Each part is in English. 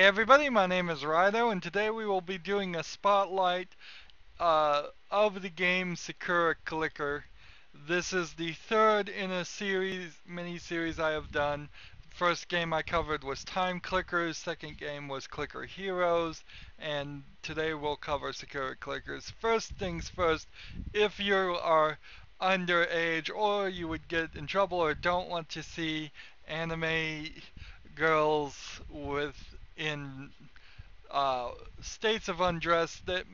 Everybody, my name is Rydo, and today we will be doing a spotlight of the game Sakura Clicker. This is the third in a mini-series I have done. First game I covered was Time Clickers, second game was Clicker Heroes, and today we'll cover Sakura Clickers. First things first, if you are underage or you would get in trouble or don't want to see anime girls in states of undress that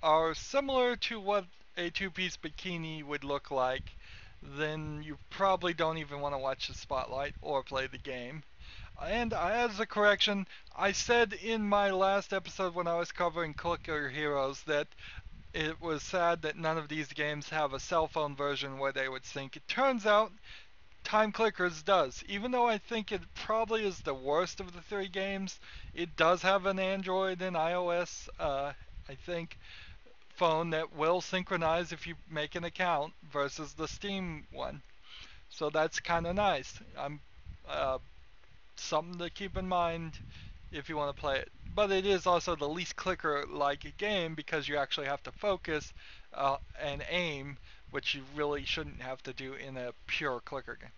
are similar to what a two-piece bikini would look like, then you probably don't even want to watch the spotlight or play the game. And as a correction, I said in my last episode when I was covering Clicker Heroes that it was sad that none of these games have a cell phone version where they would sync. It turns out Time Clickers does. Even though I think it probably is the worst of the three games, it does have an Android and iOS, I think, phone that will synchronize if you make an account versus the Steam one. So that's kind of nice. Uh, Something to keep in mind if you want to play it. But it is also the least clicker-like game because you actually have to focus and aim, which you really shouldn't have to do in a pure clicker game.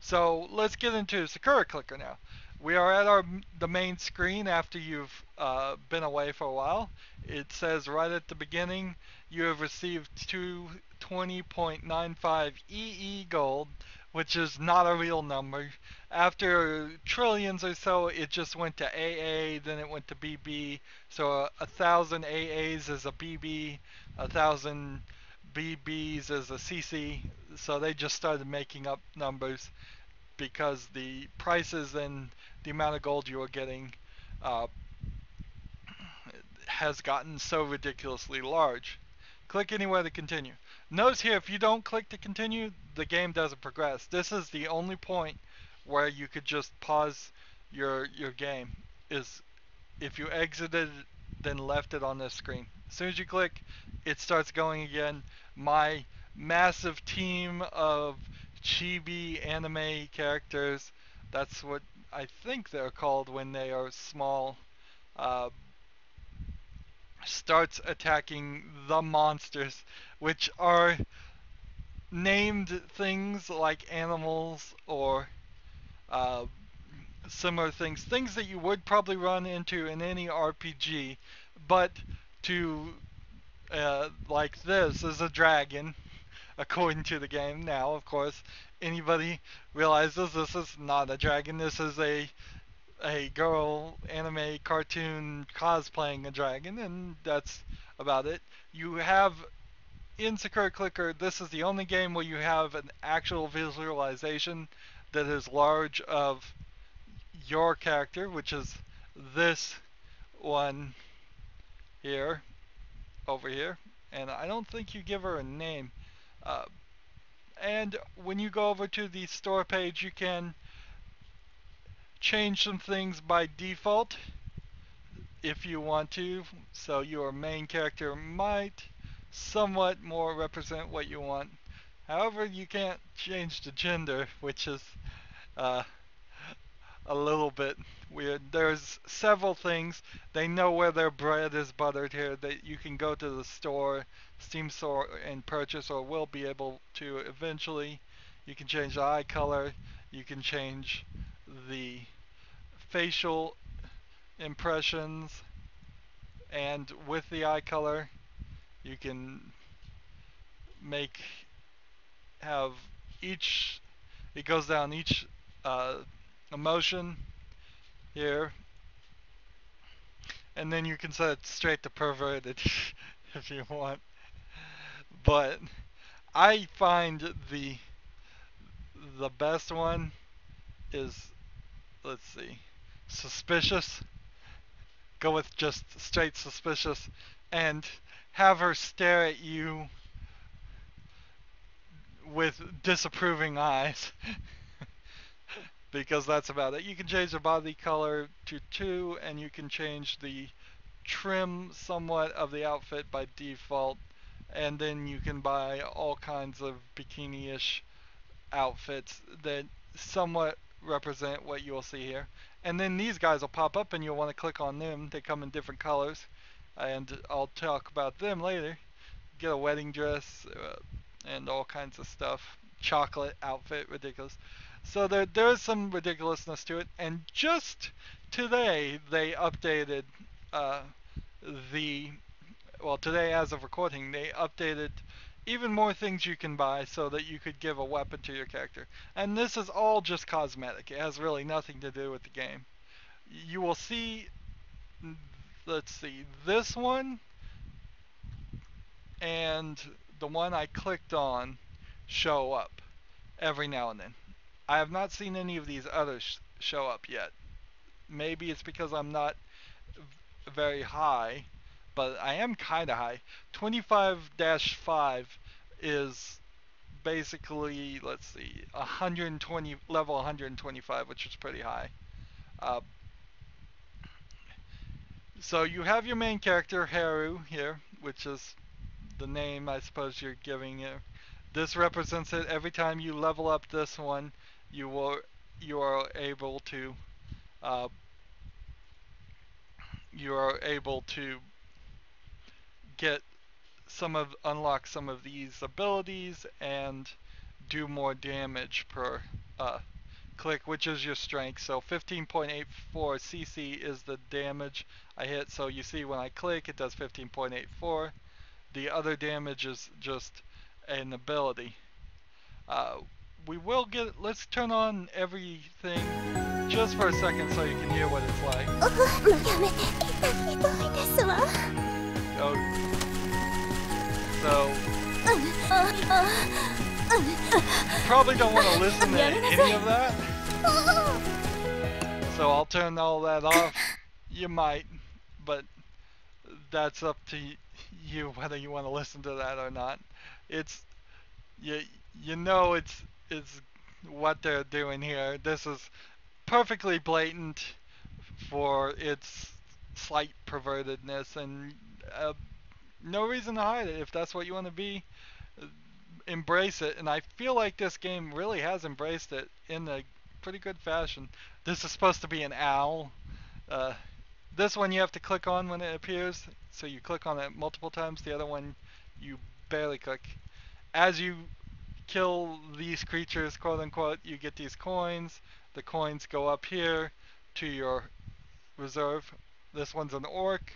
So let's get into Sakura Clicker now. We are at the main screen after you've been away for a while. It says right at the beginning you have received 220.95 EE gold, which is not a real number. After trillions or so, it just went to AA, then it went to BB. So 1,000 AAs is a BB, 1,000 BBs is a CC. So they just started making up numbers because the prices and the amount of gold you are getting uh, has gotten so ridiculously large. Click anywhere to continue. Notice here, if you don't click to continue, the game doesn't progress. This is the only point where you could just pause your game, is if you exited then left it on this screen. As soon as you click, it starts going again. My massive team of chibi anime characters, that's what I think they're called when they are small, uh, starts attacking the monsters, which are named things like animals or uh, similar things that you would probably run into in any RPG, but to like this is a dragon, according to the game. Now, of course, anybody realizes this is not a dragon. This is a girl anime cartoon cosplaying a dragon, and that's about it. You have in Sakura Clicker, this is the only game where you have an actual visualization that is large of your character, which is this one here, over here. And I don't think you give her a name. Uh, and when you go over to the store page, you can change some things by default if you want to. So your main character might somewhat more represent what you want. However, you can't change the gender, which is uh, a little bit weird. There's several things. They know where their bread is buttered here. That you can go to the store, Steam store, and purchase, or will be able to eventually. You can change the eye color. You can change the facial impressions, and with the eye color, you can make have each. It goes down each uh, emotion here, and then you can set it straight to perverted if you want. But I find the best one is, let's see, suspicious. Go with just straight suspicious and have her stare at you with disapproving eyes. Because that's about it. You can change the body color to 2, and you can change the trim somewhat of the outfit by default, and then you can buy all kinds of bikini-ish outfits that somewhat represent what you will see here. And then these guys will pop up and you'll want to click on them. They come in different colors, and I'll talk about them later. Get a wedding dress and all kinds of stuff. Chocolate outfit, ridiculous. So there's some ridiculousness to it. And just today they updated uh, today as of recording, they updated even more things you can buy so that you could give a weapon to your character. And this is all just cosmetic. It has really nothing to do with the game. You will see, let's see, this one and the one I clicked on show up every now and then. I have not seen any of these others show up yet. Maybe it's because I'm not very high, but I am kind of high. 25-5 is basically, let's see, 120 level 125, which is pretty high. So you have your main character Haru here, which is the name I suppose you're giving it. This represents it. Every time you level up this one, you are able to get unlock some of these abilities and do more damage per click, which is your strength. So 15.84 cc is the damage I hit. So you see when I click, it does 15.84. The other damage is just an ability. We will get. Let's turn on everything just for a second so you can hear what it's like. Oh. So you probably don't want to listen to any of that. So I'll turn all that off. You might, but that's up to you whether you want to listen to that or not. It's you know it's what they're doing here. This is perfectly blatant for its slight pervertedness, and no reason to hide it. If that's what you want to be, embrace it. And I feel like this game really has embraced it in a pretty good fashion. This is supposed to be an owl. This one you have to click on when it appears, so you click on it multiple times. The other one you barely click. As you kill these creatures, quote unquote, you get these coins. The coins go up here to your reserve. This one's an orc.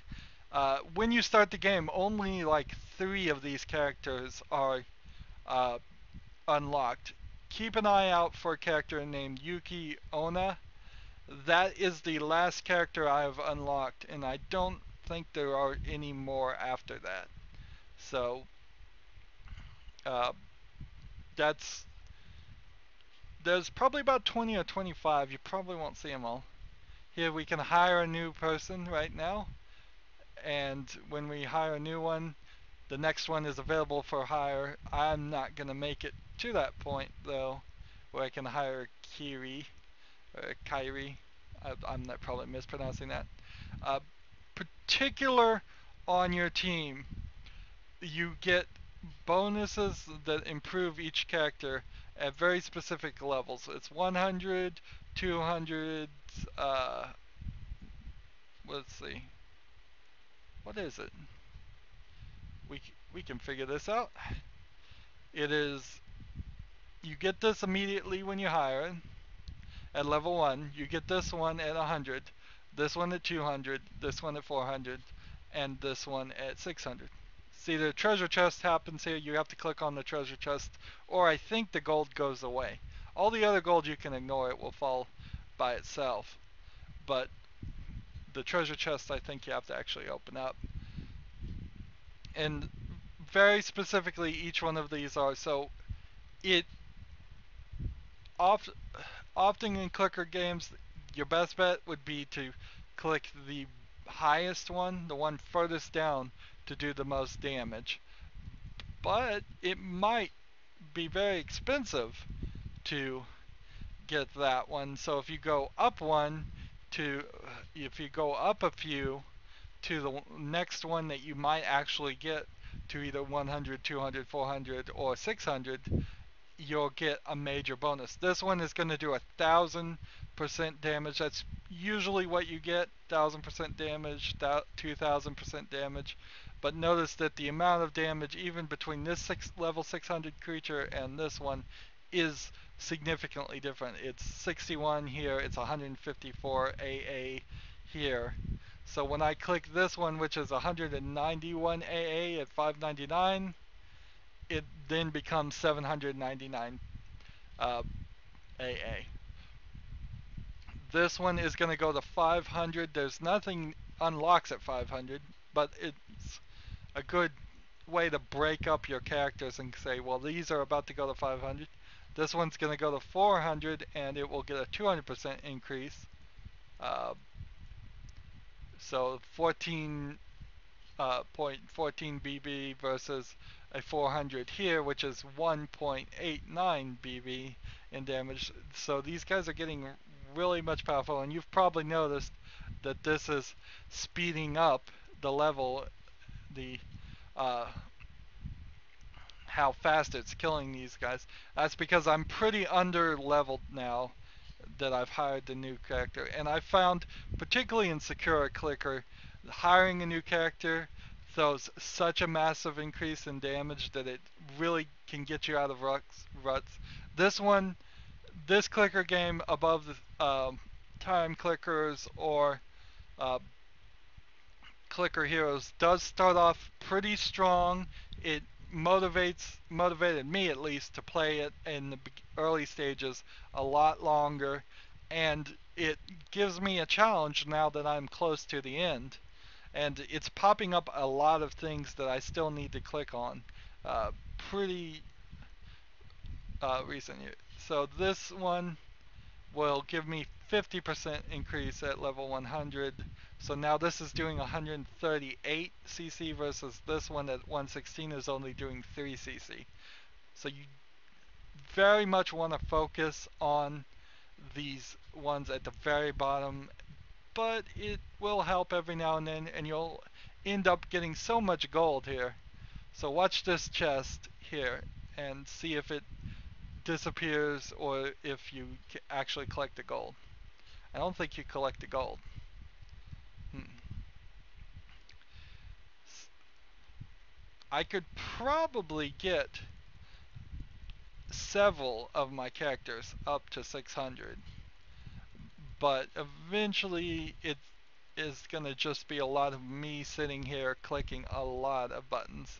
When you start the game, only like 3 of these characters are unlocked. Keep an eye out for a character named Yuki Onna. That is the last character I have unlocked, and I don't think there are any more after that. So there's probably about 20 or 25. You probably won't see them all. Here we can hire a new person right now, and when we hire a new one, the next one is available for hire. I'm not gonna make it to that point though, where I can hire Kiri or Kairi. I'm not probably mispronouncing that. Particular on your team, you get bonuses that improve each character at very specific levels. It's 100, 200, let's see. What is it? We can figure this out. It is, you get this immediately when you hire it at level 1. You get this one at 100, this one at 200, this one at 400, and this one at 600. See, the treasure chest happens here. You have to click on the treasure chest, or I think the gold goes away. All the other gold you can ignore, it will fall by itself. But the treasure chest, I think you have to actually open up. And very specifically, each one of these are, so it often in clicker games, your best bet would be to click the highest one, the one furthest down, to do the most damage. But it might be very expensive to get that one. So if you go up a few to the next one that you might actually get to either 100, 200, 400, or 600, you'll get a major bonus. This one is going to do 1,000% damage. That's usually what you get, 1,000% damage, 2,000% damage. But notice that the amount of damage, even between this level 600 creature and this one, is significantly different. It's 61 here, it's 154 AA here. So when I click this one, which is 191 AA at 599, it then becomes 799 AA. This one is going to go to 500. There's nothing unlocks at 500, but it's a good way to break up your characters and say, well, these are about to go to 500. This one's going to go to 400, and it will get a 200% increase. So 14.14 BB versus a 400 here, which is 1.89 BB in damage. So these guys are getting really much powerful, and you've probably noticed that this is speeding up the level, the how fast it's killing these guys. That's because I'm pretty under leveled now that I've hired the new character, and I found, particularly in Sakura Clicker, hiring a new character throws such a massive increase in damage that it really can get you out of ruts. This clicker game above the time clickers or clicker heroes does start off pretty strong. It motivated me at least to play it in the early stages a lot longer, and it gives me a challenge now that I'm close to the end, and it's popping up a lot of things that I still need to click on pretty recent years. So this one will give me 50% increase at level 100. So now this is doing 138 CC versus this one at 116 is only doing 3 CC. So you very much want to focus on these ones at the very bottom, but it will help every now and then, and you'll end up getting so much gold here. So watch this chest here and see if it disappears or if you actually collect the gold. I don't think you collect the gold. I could probably get several of my characters up to 600, but eventually it is going to just be a lot of me sitting here clicking a lot of buttons.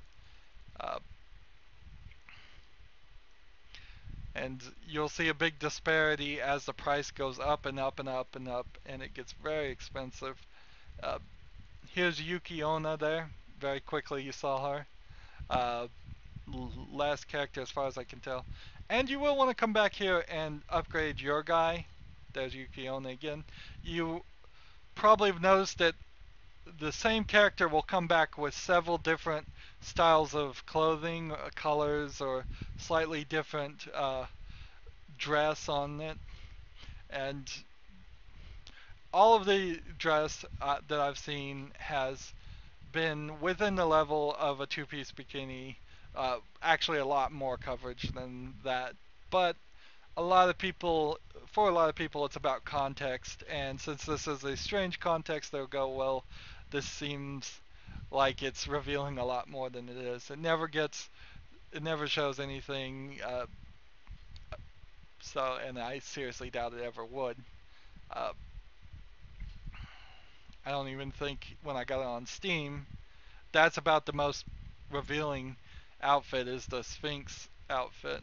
And you'll see a big disparity as the price goes up and up and up and up, and it gets very expensive. Here's Yuki Onna there. Very quickly you saw her. Last character as far as I can tell. And you will want to come back here and upgrade your guy. There's Yuki Onna again. You probably have noticed that the same character will come back with several different styles of clothing, colors, or slightly different dress on it. And all of the dress that I've seen has been within the level of a two-piece bikini. Actually a lot more coverage than that, but for a lot of people it's about context, and since this is a strange context, they'll go, well, this seems like it's revealing a lot more than it is. It never shows anything, and I seriously doubt it ever would. I don't even think when I got it on Steam, that's about the most revealing outfit is the Sphinx outfit.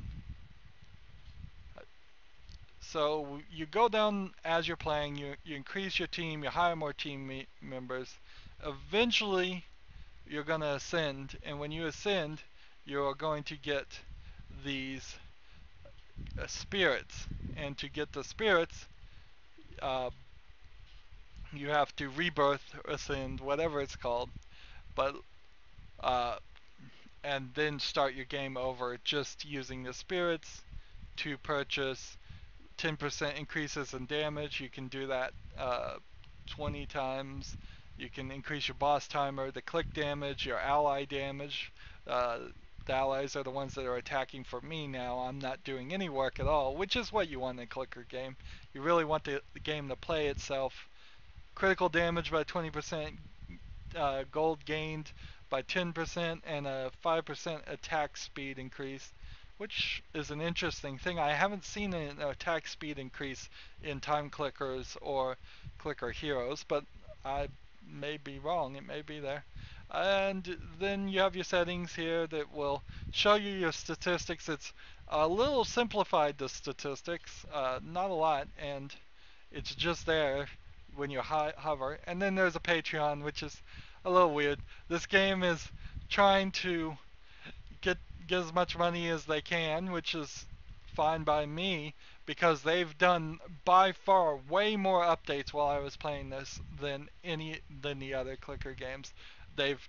So you go down as you're playing, you increase your team, you hire more team members. Eventually, you're going to ascend, and when you ascend, you're going to get these spirits. And to get the spirits, you have to rebirth, ascend, whatever it's called, but and then start your game over just using the spirits to purchase 10% increases in damage. You can do that 20 times. You can increase your boss timer, the click damage, your ally damage, the allies are the ones that are attacking for me now. I'm not doing any work at all, which is what you want in a clicker game. You really want the game to play itself. Critical damage by 20%, gold gained by 10%, and a 5% attack speed increase, which is an interesting thing. I haven't seen an attack speed increase in time clickers or clicker heroes, but I may be wrong. It may be there. And then you have your settings here that will show you your statistics. It's a little simplified, the statistics, not a lot, and it's just there when you hover. And then there's a Patreon, which is a little weird. This game is trying to get as much money as they can, which is fine by me, because they've done by far way more updates while I was playing this than the other clicker games. They've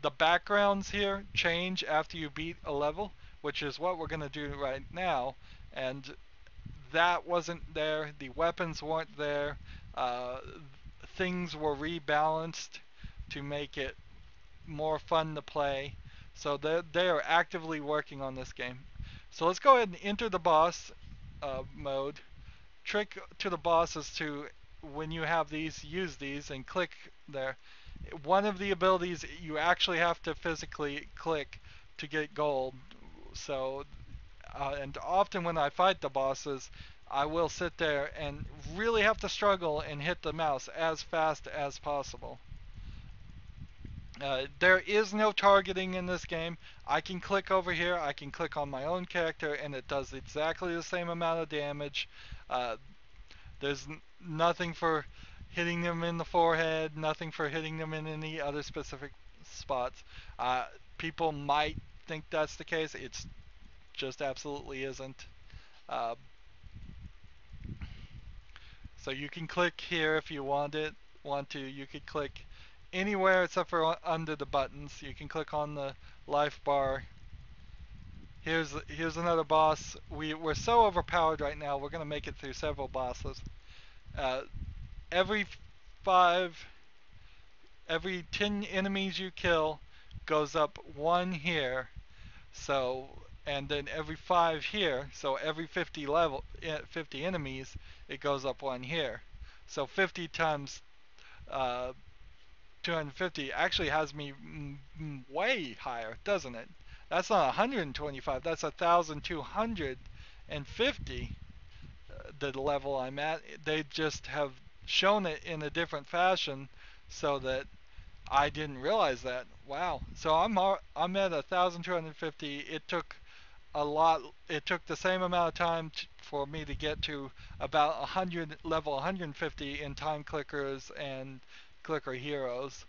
the backgrounds here change after you beat a level, which is what we're gonna do right now, and that wasn't there. The weapons weren't there. Uh, Things were rebalanced to make it more fun to play. So they are actively working on this game. So let's go ahead and enter the boss mode. Trick to the boss is to, when you have these, use these and click there. One of the abilities you actually have to physically click to get gold. So, and often when I fight the bosses, I will sit there and really have to struggle and hit the mouse as fast as possible. There is no targeting in this game. I can click over here, I can click on my own character, and it does exactly the same amount of damage. Uh, there's nothing for hitting them in the forehead, nothing for hitting them in any other specific spots. People might think that's the case. It's just absolutely isn't. Uh, so you can click here if you want to. You could click anywhere except for under the buttons. You can click on the life bar. Here's another boss. We're so overpowered right now. We're gonna make it through several bosses. Uh, every five, every 10 enemies you kill goes up one here. So, and then every 5 here. So every 50 enemies, it goes up one here. So 50 times 250 actually has me way higher, doesn't it? That's not 125, that's 1,250, the level I'm at. They just have shown it in a different fashion so that I didn't realize that. Wow. So I'm at 1,250. It took a lot. It took the same amount of time for me to get to about 100, level 150 in time clickers and clicker heroes.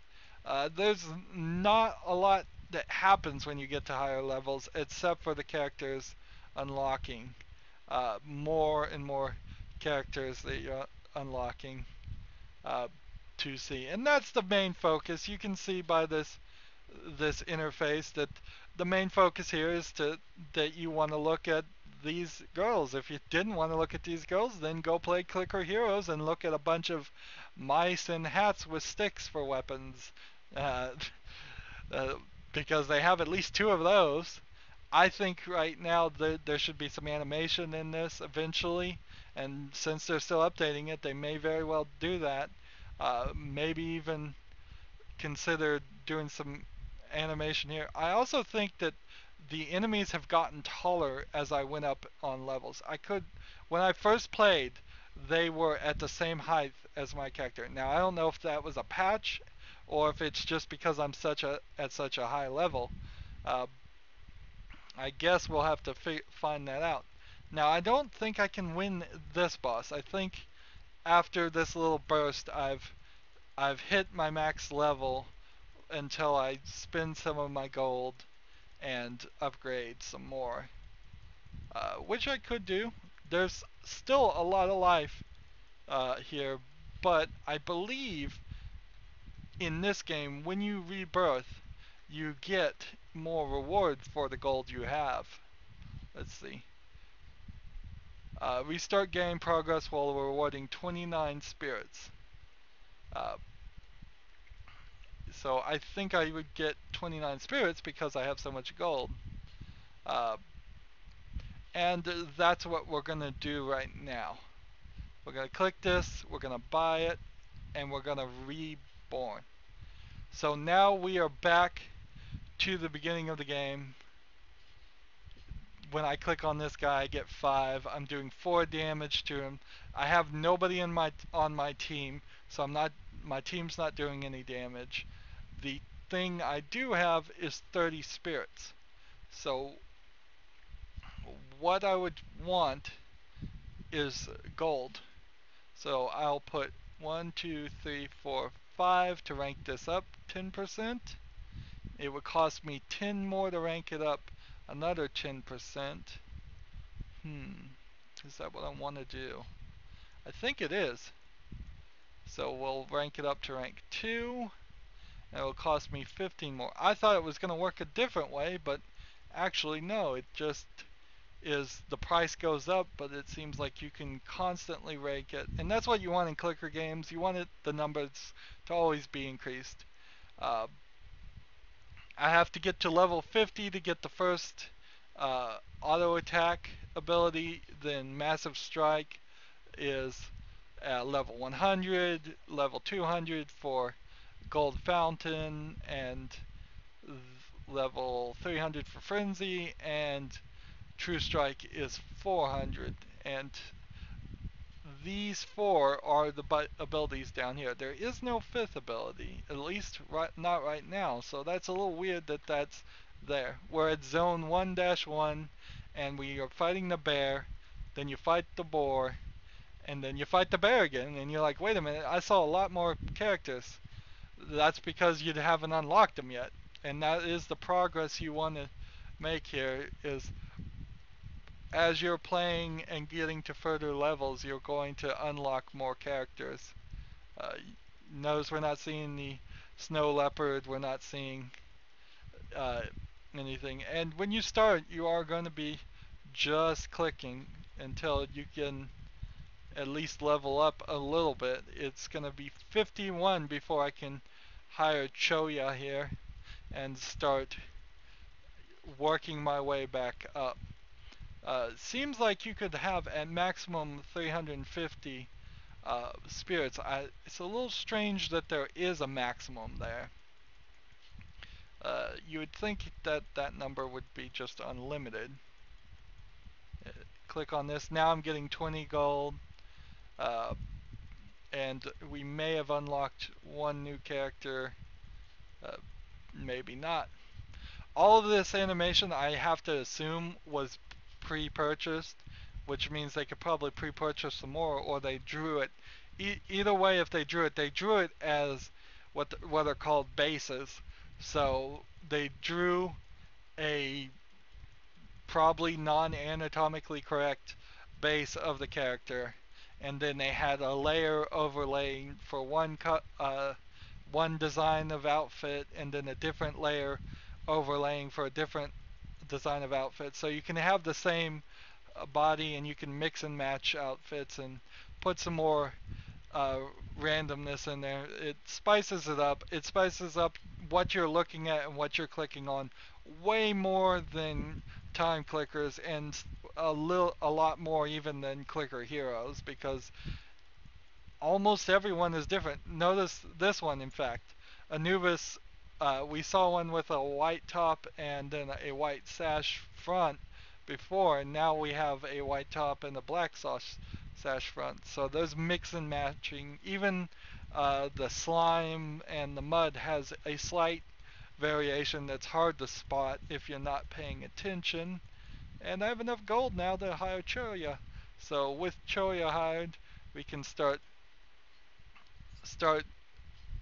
There's not a lot that happens when you get to higher levels, except for the characters unlocking. More and more characters that you're unlocking uh, to see, and that's the main focus. You can see by this interface that the main focus here is that you want to look at these girls. If you didn't want to look at these girls, then go play Clicker Heroes and look at a bunch of mice and hats with sticks for weapons, uh, uh, because they have at least 2 of those. I think right now there should be some animation in this eventually, and since they're still updating it, they may very well do that. Maybe even consider doing some animation here. I also think that the enemies have gotten taller as I went up on levels. When I first played, they were at the same height as my character. Now I don't know if that was a patch or if it's just because I'm at such a high level. Uh, I guess we'll have to find that out. Now I don't think I can win this boss. I think after this little burst, I've hit my max level until I spend some of my gold and upgrade some more, which I could do. There's still a lot of life here, but I believe in this game, when you rebirth, you get more rewards for the gold you have. Let's see. Restart game progress while rewarding 29 spirits. Uh, So I think I would get 29 spirits because I have so much gold. And that's what we're going to do right now. We're going to click this, we're going to buy it, and we're going to reborn. So now we are back to the beginning of the game. When I click on this guy, I get 5. I'm doing 4 damage to him. I have nobody on my team, so my team's not doing any damage. The thing I do have is 30 spirits. So what I would want is gold. So I'll put 1, 2, 3, 4, 5 to rank this up 10%. It would cost me 10 more to rank it up another 10%. Is that what I want to do? I think it is. So we'll rank it up to rank 2. And it will cost me 15 more. I thought it was going to work a different way, but actually no, it just is the price goes up, but it seems like you can constantly rank it. And that's what you want in clicker games. You want the numbers to always be increased. I have to get to level 50 to get the first auto attack ability. Then massive strike is level 100, level 200 for gold fountain, and level 300 for frenzy, and true strike is 400. And these 4 are the abilities down here. There is no 5th ability, at least not right now, so that's a little weird that that's there. We're at zone 1-1, and we are fighting the bear, then you fight the boar, and then you fight the bear again, and you're like, wait a minute, I saw a lot more characters. That's because you haven't unlocked them yet, and that is the progress you want to make here. Is as you're playing and getting to further levels, you're going to unlock more characters. Notice we're not seeing the snow leopard, we're not seeing anything. And when you start, you are going to be just clicking until you can at least level up a little bit. It's going to be 51 before I can hire Choya here and start working my way back up. Seems like you could have at maximum 350 spirits. It's a little strange that there is a maximum there. You would think that that number would be just unlimited. Click on this. Now I'm getting 20 gold. And we may have unlocked one new character. Maybe not. All of this animation, I have to assume, was pre-purchased, which means they could probably pre-purchase some more, or they drew it. Either way, if they drew it as what are called bases. So they drew a probably non-anatomically correct base of the character, and then they had a layer overlaying for one design of outfit, and then a different layer overlaying for a different design of outfit. So you can have the same body, and you can mix and match outfits and put some more randomness in there. It spices it up. It spices up what you're looking at and what you're clicking on way more than time clickers, and a lot more even than clicker heroes, because almost everyone is different. Notice this one, in fact. Anubis, we saw one with a white top and then a white sash front before, and now we have a white top and a black sash front. So those mix and matching. Even the slime and the mud has a slight variation that's hard to spot if you're not paying attention. And I have enough gold now to hire Choya. So with Choya hired, we can start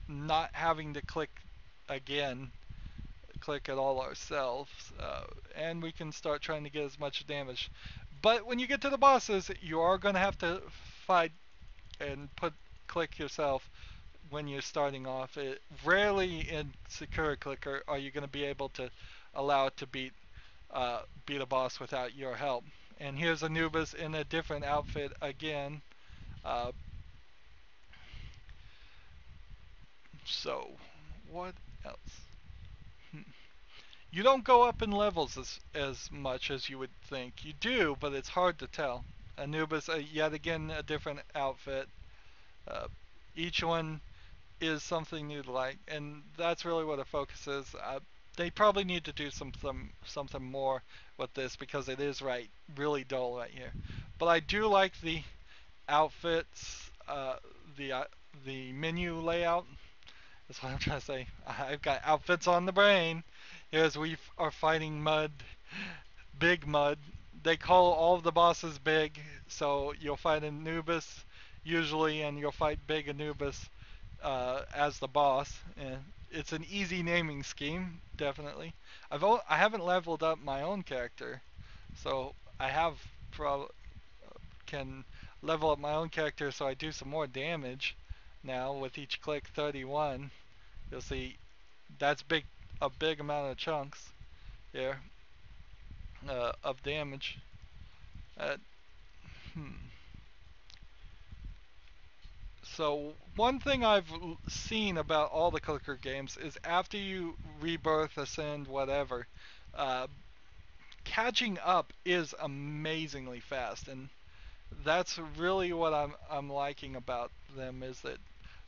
not having to click it all ourselves, and we can start trying to get as much damage. But when you get to the bosses, you are going to have to fight and click yourself when you're starting off. Rarely in Sakura Clicker are you going to be able to allow it to beat a boss without your help. And here's Anubis in a different outfit again. So what else? You don't go up in levels as much as you would think. You do, but it's hard to tell. Anubis, yet again, a different outfit. Uh, each one is something new to like, and that's really what the focus is. They probably need to do something more with this because it is really dull right here. But I do like the outfits, the uh, the menu layout. That's what I'm trying to say. I've got outfits on the brain. As we are fighting mud, big mud. They call all of the bosses big, so you'll fight Anubis usually, and you'll fight Big Anubis as the boss. And it's an easy naming scheme, definitely. I haven't leveled up my own character, so I can level up my own character so I do some more damage now with each click 31. You'll see that's a big amount of chunks here of damage. Uh, hmm. So one thing I've seen about all the clicker games is after you rebirth, ascend, whatever, uh, catching up is amazingly fast, and that's really what I'm liking about them is that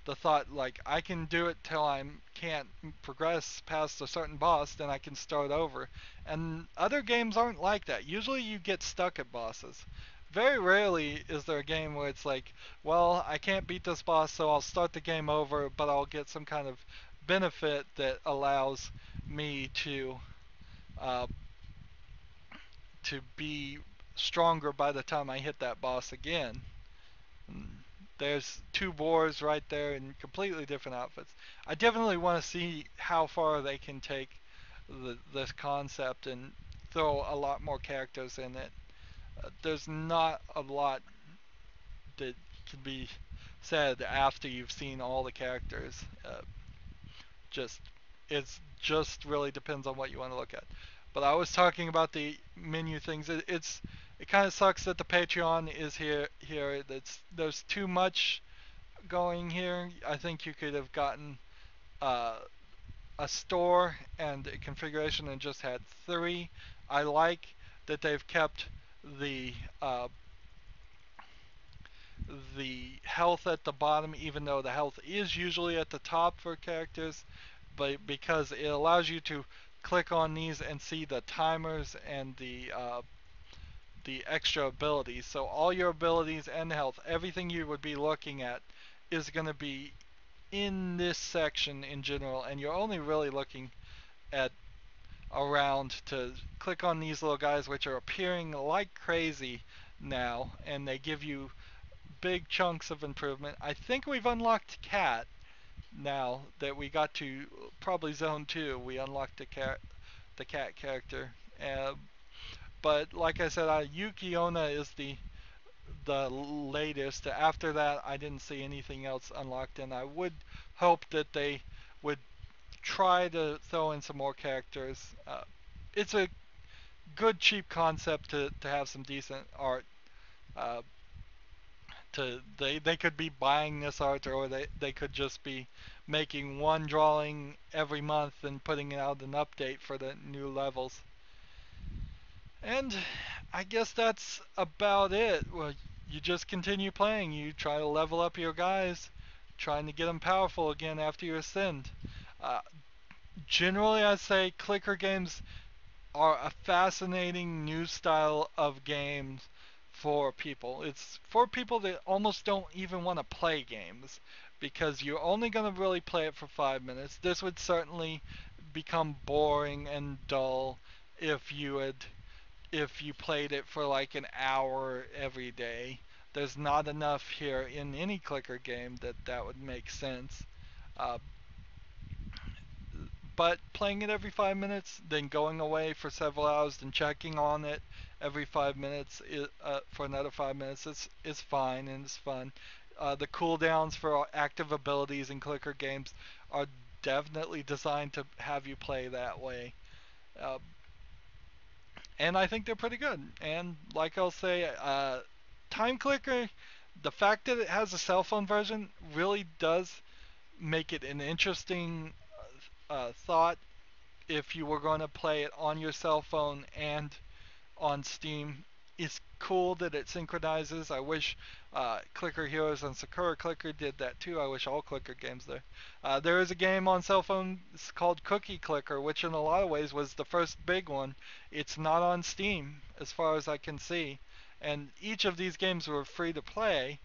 the thought like I can do it till I can't progress past a certain boss, then I can start over. And other games aren't like that. Usually you get stuck at bosses. Very rarely is there a game where it's like, well, I can't beat this boss, so I'll start the game over, but I'll get some kind of benefit that allows me uh, to be stronger by the time I hit that boss again. There's two boars right there in completely different outfits. I definitely want to see how far they can take this concept and throw a lot more characters in it. There's not a lot that can be said after you've seen all the characters. Just it's just really depends on what you want to look at. But I was talking about the menu things. It kind of sucks that the Patreon is here. There's too much going here. I think you could have gotten uh, a store and a configuration and just had three. I like that they've kept the uh, the health at the bottom, even though the health is usually at the top for characters, but because it allows you to click on these and see the timers and the extra abilities. So all your abilities and health, everything you would be looking at, is going to be in this section in general, and you're only really looking at around to click on these little guys, which are appearing like crazy now, and they give you big chunks of improvement. I think we've unlocked Cat now that we got to probably Zone 2. We unlocked the cat character. Uh, but like I said, Yuki Onna is the latest. After that, I didn't see anything else unlocked, and I would hope that they would try to throw in some more characters. It's a good cheap concept to have some decent art. Uh, they could be buying this art, or they could just be making one drawing every month and putting out an update for the new levels. And I guess that's about it. Well, you just continue playing. You try to level up your guys, trying to get them powerful again after you ascend. Uh, Generally, I say clicker games are a fascinating new style of games for people. It's for people that almost don't even want to play games because you're only going to really play it for 5 minutes. This would certainly become boring and dull if you played it for like an hour every day. There's not enough here in any clicker game that would make sense. Uh, but playing it every 5 minutes, then going away for several hours, then checking on it every 5 minutes for another 5 minutes is fine and it's fun. The cooldowns for active abilities in clicker games are definitely designed to have you play that way. Uh, and I think they're pretty good. And like I'll say, Time Clicker, the fact that it has a cell phone version really does make it an interesting thought if you were going to play it on your cell phone and on Steam. It's cool that it synchronizes. I wish Clicker Heroes and Sakura Clicker did that too. I wish all Clicker games did. There is a game on cell phone called Cookie Clicker, which in a lot of ways was the first big one. It's not on Steam, as far as I can see. And each of these games were free to play.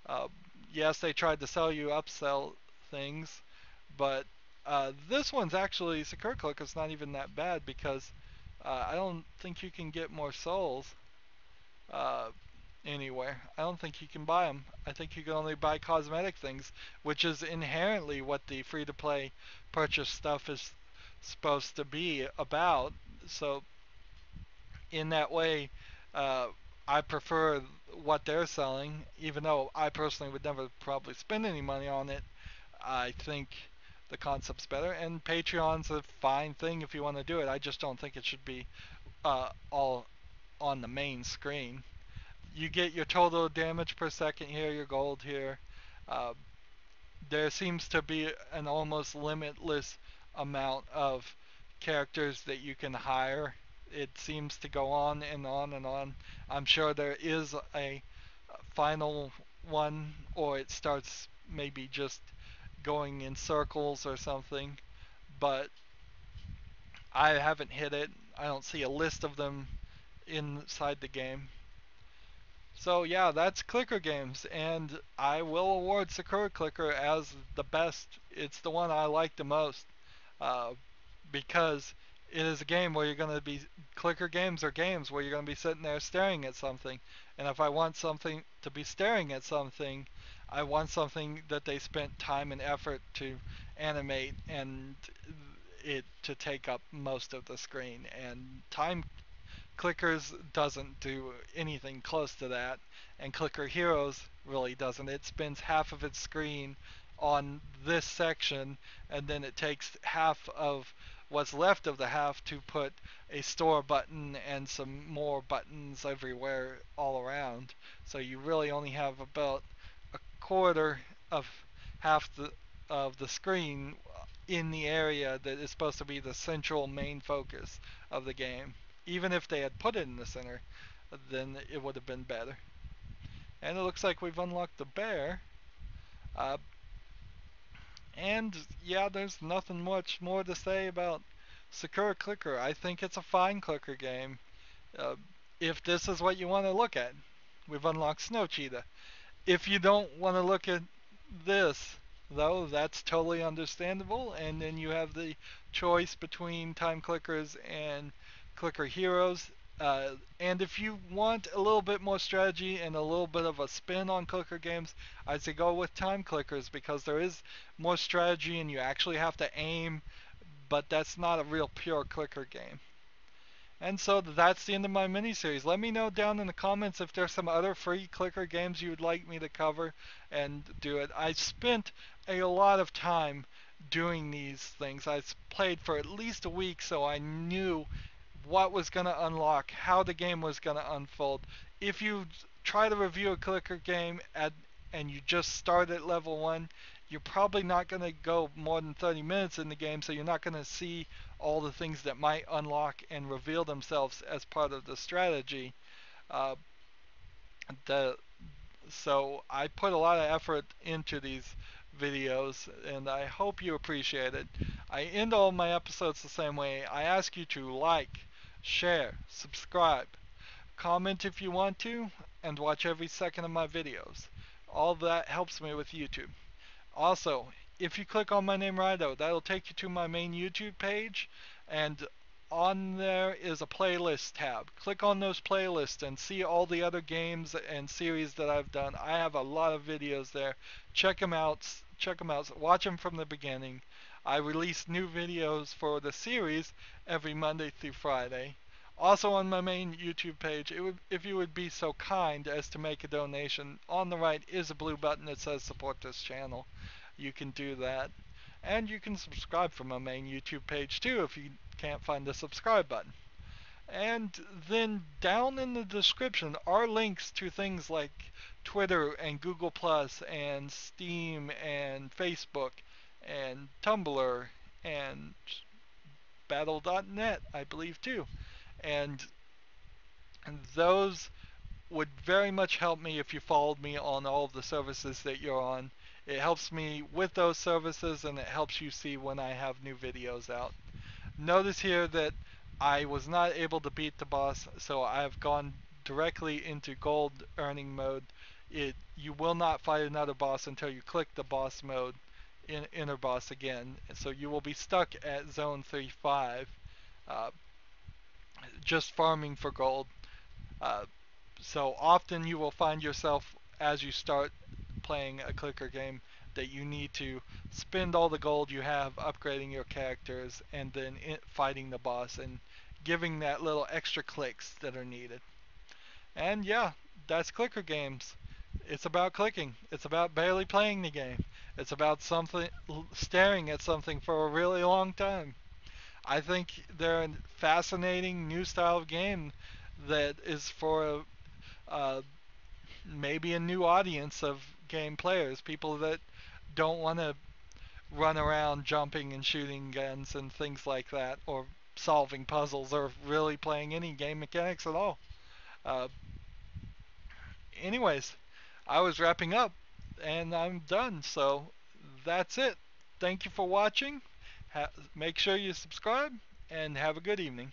Uh, yes, they tried to sell you upsell things, but this one's actually, Sakura Clicker's not even that bad because I don't think you can get more souls uh, anywhere. I don't think you can buy them. I think you can only buy cosmetic things, which is inherently what the free-to-play purchase stuff is supposed to be about. So in that way, uh, I prefer what they're selling, even though I personally would never probably spend any money on it. I think the concept's better, and Patreon's a fine thing if you want to do it. I just don't think it should be all on the main screen. You get your total damage per second here, your gold here. Uh, there seems to be an almost limitless amount of characters that you can hire. It seems to go on and on and on. I'm sure there is a final one, or it starts maybe just going in circles or something, but I haven't hit it. I don't see a list of them inside the game. So yeah, that's Clicker Games, and I will award Sakura Clicker as the best. It's the one I like the most, uh, because it is a game where you're going to be, Clicker Games are games where you're going to be sitting there staring at something, and if I want something to be staring at something, I want something that they spent time and effort to animate and it to take up most of the screen, and Time Clickers doesn't do anything close to that, and Clicker Heroes really doesn't. It spends half of its screen on this section, and then it takes half of what's left of the half to put a store button and some more buttons everywhere all around. So you really only have about a quarter of half of the screen in the area that is supposed to be the central main focus of the game. Even if they had put it in the center, then it would have been better. And it looks like we've unlocked the bear. Uh, and yeah, there's nothing much more to say about Sakura Clicker. I think it's a fine clicker game. Uh, if this is what you want to look at, we've unlocked Snow Cheetah. If you don't want to look at this, though, that's totally understandable. And then you have the choice between Time Clickers and Clicker Heroes. And if you want a little bit more strategy and a little bit of a spin on clicker games, I'd say go with Time Clickers because there is more strategy and you actually have to aim, but that's not a real pure clicker game. And so that's the end of my mini-series. Let me know down in the comments if there's some other free clicker games you would like me to cover and do it. I spent a lot of time doing these things. I played for at least a week, so I knew what was going to unlock, how the game was going to unfold. If you try to review a clicker game and you just start at level 1, you're probably not going to go more than 30 minutes in the game, so you're not going to see all the things that might unlock and reveal themselves as part of the strategy. Uh, the, so I put a lot of effort into these videos, and I hope you appreciate it. I end all my episodes the same way. I ask you to like, share, subscribe, comment if you want to, and watch every second of my videos. All that helps me with YouTube. Also, if you click on my name Rydo, that'll take you to my main YouTube page, and on there is a playlist tab. Click on those playlists and see all the other games and series that I've done. I have a lot of videos there. Check them out. Check them out. Watch them from the beginning. I release new videos for the series every Monday through Friday. Also on my main YouTube page, if you would be so kind as to make a donation, on the right is a blue button that says support this channel. You can do that. And you can subscribe from my main YouTube page too if you can't find the subscribe button. And then down in the description are links to things like Twitter and Google Plus and Steam and Facebook and Tumblr and battle.net, I believe too. And those would very much help me if you followed me on all of the services that you're on. It helps me with those services, and it helps you see when I have new videos out. Notice here that I was not able to beat the boss, so I've gone directly into gold earning mode. You will not fight another boss until you click the boss mode in inner boss again. So you will be stuck at zone 35, uh, just farming for gold. Uh, so often you will find yourself, as you start playing a clicker game, that you need to spend all the gold you have upgrading your characters and then fighting the boss and giving that little extra clicks that are needed. And yeah, that's clicker games. It's about clicking. It's about barely playing the game. It's about something, staring at something for a really long time. I think they're a fascinating new style of game that is for uh, maybe a new audience of game players, people that don't want to run around jumping and shooting guns and things like that, or solving puzzles, or really playing any game mechanics at all. Uh, anyways, I was wrapping up and I'm done, so that's it. Thank you for watching. Make sure you subscribe and have a good evening.